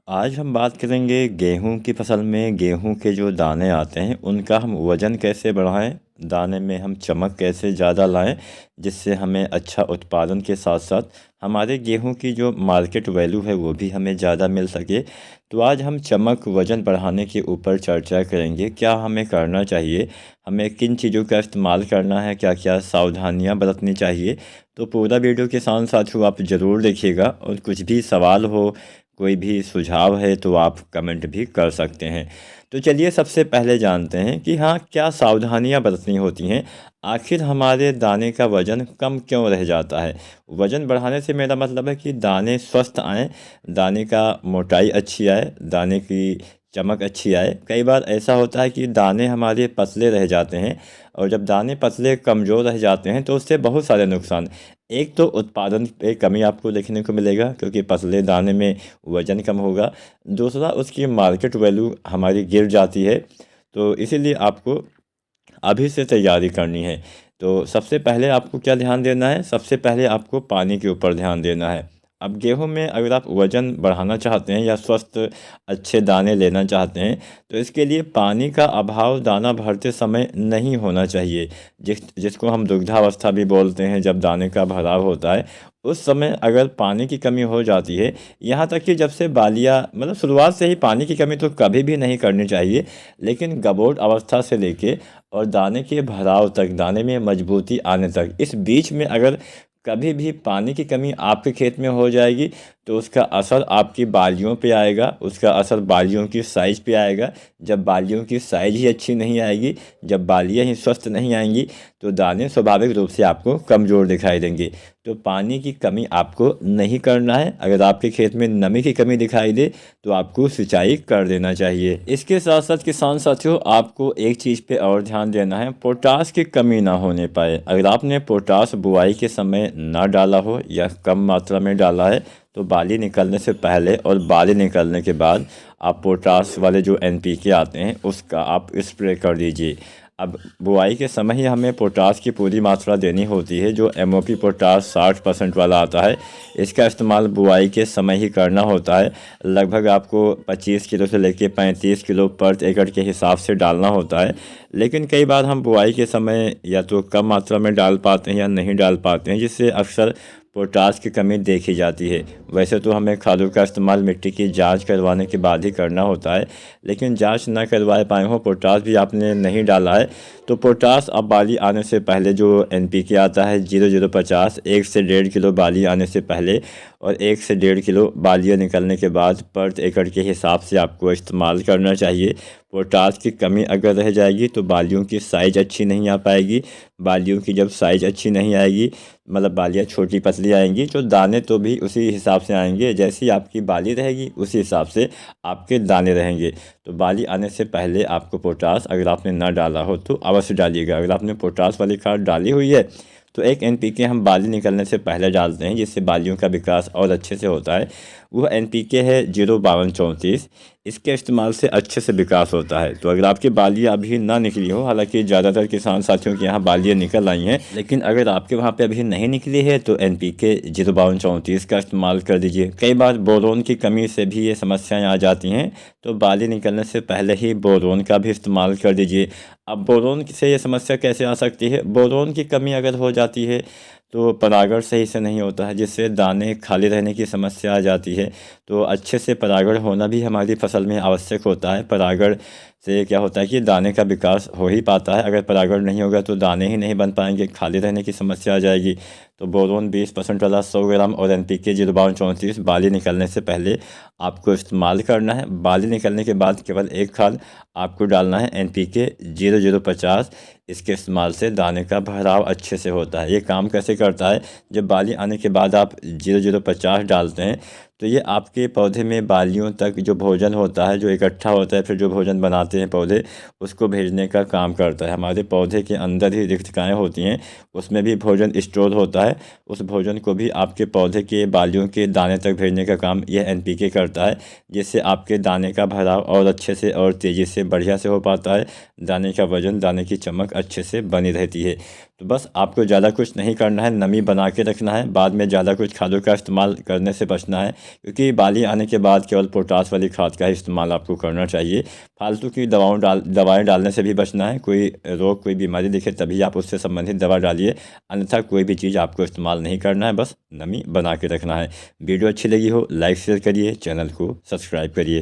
आज हम बात करेंगे गेहूं की फसल में गेहूं के जो दाने आते हैं उनका हम वज़न कैसे बढ़ाएं। दाने में हम चमक कैसे ज़्यादा लाएं जिससे हमें अच्छा उत्पादन के साथ साथ हमारे गेहूं की जो मार्केट वैल्यू है वो भी हमें ज़्यादा मिल सके। तो आज हम चमक वज़न बढ़ाने के ऊपर चर्चा करेंगे, क्या हमें करना चाहिए, हमें किन चीज़ों का इस्तेमाल करना है, क्या क्या सावधानियां बरतनी चाहिए। तो पूरा वीडियो के साथ साथियों आप ज़रूर देखिएगा, और कुछ भी सवाल हो, कोई भी सुझाव है तो आप कमेंट भी कर सकते हैं। तो चलिए सबसे पहले जानते हैं कि हाँ, क्या सावधानियां बरतनी होती हैं। आखिर हमारे दाने का वज़न कम क्यों रह जाता है। वज़न बढ़ाने से मेरा मतलब है कि दाने स्वस्थ आएँ, दाने का मोटाई अच्छी आए, दाने की चमक अच्छी आए। कई बार ऐसा होता है कि दाने हमारे पतले रह जाते हैं, और जब दाने पतले कमज़ोर रह जाते हैं तो उससे बहुत सारे नुकसान। एक तो उत्पादन पे कमी आपको देखने को मिलेगा क्योंकि पतले दाने में वज़न कम होगा। दूसरा, उसकी मार्केट वैल्यू हमारी गिर जाती है। तो इसीलिए आपको अभी से तैयारी करनी है। तो सबसे पहले आपको क्या ध्यान देना है, सबसे पहले आपको पानी के ऊपर ध्यान देना है। अब गेहूं में अगर आप वज़न बढ़ाना चाहते हैं या स्वस्थ अच्छे दाने लेना चाहते हैं तो इसके लिए पानी का अभाव दाना भरते समय नहीं होना चाहिए। जिसको हम दुग्धावस्था भी बोलते हैं, जब दाने का भराव होता है उस समय अगर पानी की कमी हो जाती है, यहाँ तक कि जब से बालियाँ मतलब शुरुआत से ही पानी की कमी तो कभी भी नहीं करनी चाहिए, लेकिन गबोट अवस्था से लेके और दाने के भराव तक, दाने में मजबूती आने तक, इस बीच में अगर कभी भी पानी की कमी आपके खेत में हो जाएगी तो उसका असर आपकी बालियों पे आएगा, उसका असर बालियों की साइज़ पे आएगा। जब बालियों की साइज़ ही अच्छी नहीं आएगी, जब बालियाँ ही स्वस्थ नहीं आएंगी तो दाने स्वाभाविक रूप से आपको कमज़ोर दिखाई देंगे। तो पानी की कमी आपको नहीं करना है। अगर आपके खेत में नमी की कमी दिखाई दे तो आपको सिंचाई कर देना चाहिए। इसके साथ साथ किसान साथियों, आपको एक चीज़ पे और ध्यान देना है, पोटास की कमी ना होने पाए। अगर आपने पोटास बुआई के समय ना डाला हो या कम मात्रा में डाला है तो बाली निकलने से पहले और बाली निकलने के बाद आप पोटास वाले जो NPK आते हैं उसका आप स्प्रे कर दीजिए। अब बुआई के समय ही हमें पोटास की पूरी मात्रा देनी होती है। जो MOP पोटास 60% वाला आता है, इसका इस्तेमाल बुआई के समय ही करना होता है। लगभग आपको 25 किलो से लेके 35 किलो पर एकड़ के हिसाब से डालना होता है। लेकिन कई बार हम बुआई के समय या तो कम मात्रा में डाल पाते हैं या नहीं डाल पाते हैं, जिससे अक्सर पोटास की कमी देखी जाती है। वैसे तो हमें खादों का इस्तेमाल मिट्टी की जांच करवाने के बाद ही करना होता है, लेकिन जांच ना करवाए पाए हो, पोटास भी आपने नहीं डाला है, तो पोटास अब बाली आने से पहले जो NPK आता है 0050, 1 से 1.5 किलो बाली आने से पहले और 1 से 1.5 किलो बालियाँ निकलने के बाद पर एकड़ के हिसाब से आपको इस्तेमाल करना चाहिए। पोटास की कमी अगर रह जाएगी तो बालियों की साइज़ अच्छी नहीं आ पाएगी। बालियों की जब साइज़ अच्छी नहीं आएगी, मतलब बालियाँ छोटी पतली आएंगी, तो दाने तो भी उसी हिसाब से आएंगे। जैसी आपकी बाली रहेगी उसी हिसाब से आपके दाने रहेंगे। तो बाली आने से पहले आपको पोटास, अगर आपने ना डाला हो तो अवश्य डालिएगा। अगर आपने पोटास वाली खाद डाली हुई है तो एक NPK हम बाली निकलने से पहले डालते हैं, जिससे बालियों का विकास और अच्छे से होता है। वह NPK है 05234। इसके इस्तेमाल से अच्छे से विकास होता है। तो अगर आपकी बालियाँ अभी ना निकली हो, हालांकि ज़्यादातर किसान साथियों के यहाँ बालियाँ निकल आई हैं, लेकिन अगर आपके वहाँ पे अभी नहीं निकली है तो NPK 05234 का इस्तेमाल कर दीजिए। कई बार बोरोन की कमी से भी ये समस्याएं आ जाती हैं, तो बाली निकलने से पहले ही बोरोन का भी इस्तेमाल कर दीजिए। अब बोरोन से ये समस्या कैसे आ सकती है, बोरोन की कमी अगर हो जाती है तो परागण सही से नहीं होता है, जिससे दाने खाली रहने की समस्या आ जाती है। तो अच्छे से परागण होना भी हमारी फसल में आवश्यक होता है। परागण से क्या होता है कि दाने का विकास हो ही पाता है। अगर परागण नहीं होगा तो दाने ही नहीं बन पाएंगे, खाली रहने की समस्या आ जाएगी। तो बोरोन 20% वाला 100 ग्राम और NPK 05234 बाली निकलने से पहले आपको इस्तेमाल करना है। बाली निकलने के बाद केवल एक खाद आपको डालना है, NPK 0050। इसके इस्तेमाल से दाने का भराव अच्छे से होता है। ये काम कैसे करता है, जब बाली आने के बाद आप 0050 डालते हैं तो ये आपके पौधे में बालियों तक जो भोजन होता है, जो इकट्ठा होता है, फिर जो भोजन बनाते हैं पौधे, उसको भेजने का काम करता है। हमारे पौधे के अंदर ही रिक्तकाएँ होती हैं, उसमें भी भोजन स्टोर होता है। उस भोजन को भी आपके पौधे के बालियों के दाने तक भेजने का काम यह NPK करता है, जिससे आपके दाने का भराव और अच्छे से और तेज़ी से बढ़िया से हो पाता है। दाने का वजन, दाने की चमक अच्छे से बनी रहती है। तो बस आपको ज़्यादा कुछ नहीं करना है, नमी बना के रखना है। बाद में ज़्यादा कुछ खादों का इस्तेमाल करने से बचना है, क्योंकि बाली आने के बाद केवल पोटास वाली खाद का ही इस्तेमाल आपको करना चाहिए। फालतू की दवाएं डालने से भी बचना है। कोई रोग, कोई बीमारी दिखे तभी आप उससे संबंधित दवा डालिए, अन्यथा कोई भी चीज़ आपको इस्तेमाल नहीं करना है, बस नमी बना के रखना है। वीडियो अच्छी लगी हो लाइक शेयर करिए, चैनल को सब्सक्राइब करिए।